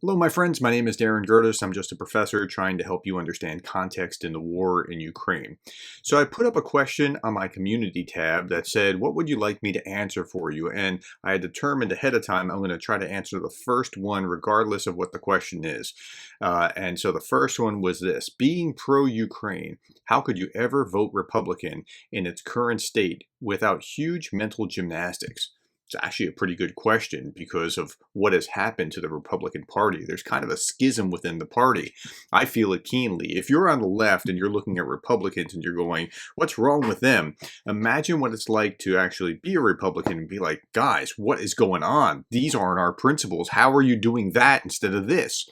Hello, my friends. My name is Gerdes. I'm just a professor trying to help you understand context in the war in Ukraine. So I put up a question on my community tab that said, what would you like me to answer for you? And I had determined ahead of time I'm going to try to answer the first one regardless of what the question is. And so the first one was this: being pro-Ukraine, how could you ever vote Republican in its current state without huge mental gymnastics? It's actually a pretty good question because of what has happened to the Republican Party. There's kind of a schism within the party. I feel it keenly. If you're on the left and you're looking at Republicans and you're going, what's wrong with them? Imagine what it's like to actually be a Republican and be like, guys, what is going on? These aren't our principles. How are you doing that instead of this?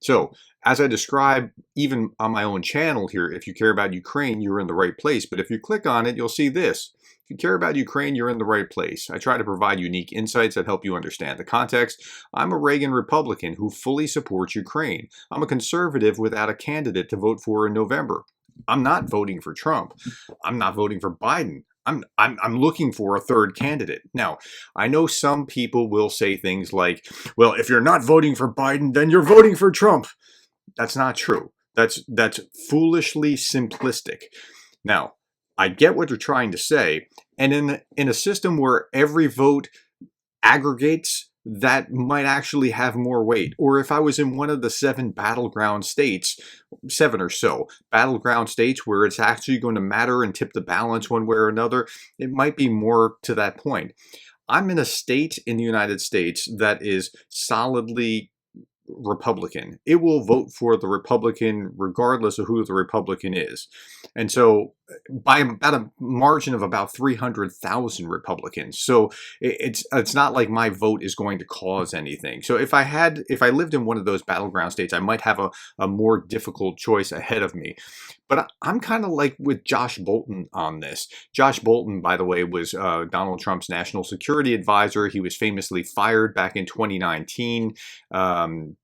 So, as I describe, even on my own channel here, if you care about Ukraine, you're in the right place. But if you click on it, you'll see this. If you care about Ukraine, you're in the right place. I try to provide unique insights that help you understand the context. I'm a Reagan Republican who fully supports Ukraine. I'm a conservative without a candidate to vote for in November. I'm not voting for Trump. I'm not voting for Biden. I'm looking for a third candidate. Now, I know some people will say things like, well, if you're not voting for Biden, then you're voting for Trump. That's not true. That's foolishly simplistic. Now, I get what they're trying to say, and in a system where every vote aggregates, that might actually have more weight. Or if I was in one of the 7 battleground states, 7 or so battleground states where it's actually going to matter and tip the balance one way or another, it might be more to that point. I'm in a state in the United States that is solidly Republican. It will vote for the Republican regardless of who the Republican is. And so by about a margin of about 300,000 Republicans. So it's not like my vote is going to cause anything. So if I lived in one of those battleground states, I might have a more difficult choice ahead of me. But I'm kind of like with Josh Bolten on this. Josh Bolten, by the way, was Donald Trump's national security advisor. He was famously fired back in 2019.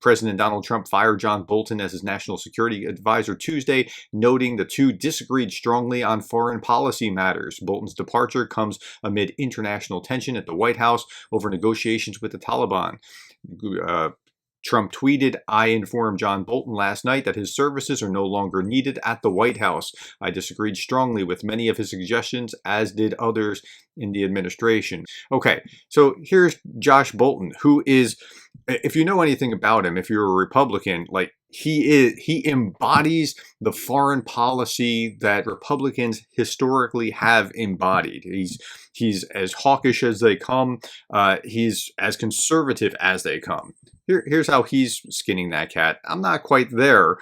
President Donald Trump fired John Bolton as his national security advisor Tuesday, noting the two disagreed strongly on foreign policy matters. Bolton's departure comes amid international tension at the White House over negotiations with the Taliban. Trump tweeted, I informed John Bolton last night that his services are no longer needed at the White House. I disagreed strongly with many of his suggestions, as did others in the administration. Okay, so here's Josh Bolten, who is, if you know anything about him, if you're a Republican, like he embodies the foreign policy that Republicans historically have embodied. He's as hawkish as they come. He's as conservative as they come. Here's how he's skinning that cat. I'm not quite there.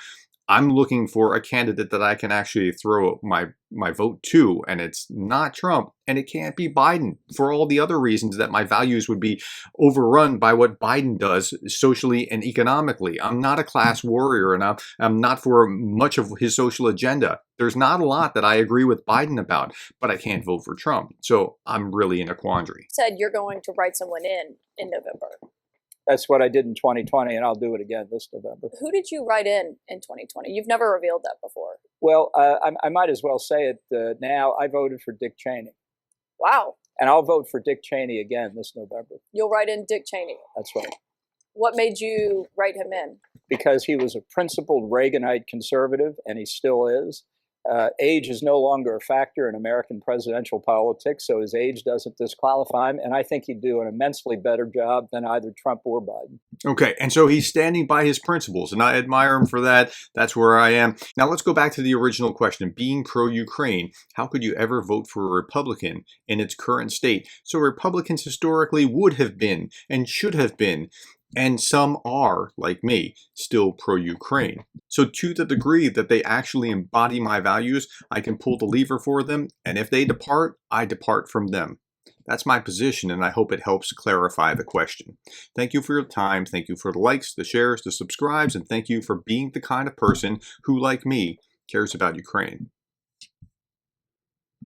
I'm looking for a candidate that I can actually throw my vote to, and it's not Trump, and it can't be Biden for all the other reasons that my values would be overrun by what Biden does socially and economically. I'm not a class warrior, and I'm not for much of his social agenda. There's not a lot that I agree with Biden about, but I can't vote for Trump. So I'm really in a quandary. Said you're going to write someone in November. That's what I did in 2020, and I'll do it again this November. Who did you write in 2020? You've never revealed that before. Well, I might as well say it now. I voted for Dick Cheney. Wow. And I'll vote for Dick Cheney again this November. You'll write in Dick Cheney? That's right. What made you write him in? Because he was a principled Reaganite conservative, and he still is. Age is no longer a factor in American presidential politics, so his age doesn't disqualify him, and I think he'd do an immensely better job than either Trump or Biden. Okay, and so he's standing by his principles, and I admire him for that. That's where I am. Now let's go back to the original question. Being pro-Ukraine, how could you ever vote for a Republican in its current state? So Republicans historically would have been and should have been, and some are, like me, still pro-Ukraine. So to the degree that they actually embody my values, I can pull the lever for them, and if they depart, I depart from them. That's my position, and I hope it helps clarify the question. Thank you for your time. Thank you for the likes, the shares, the subscribes, and thank you for being the kind of person who, like me, cares about Ukraine.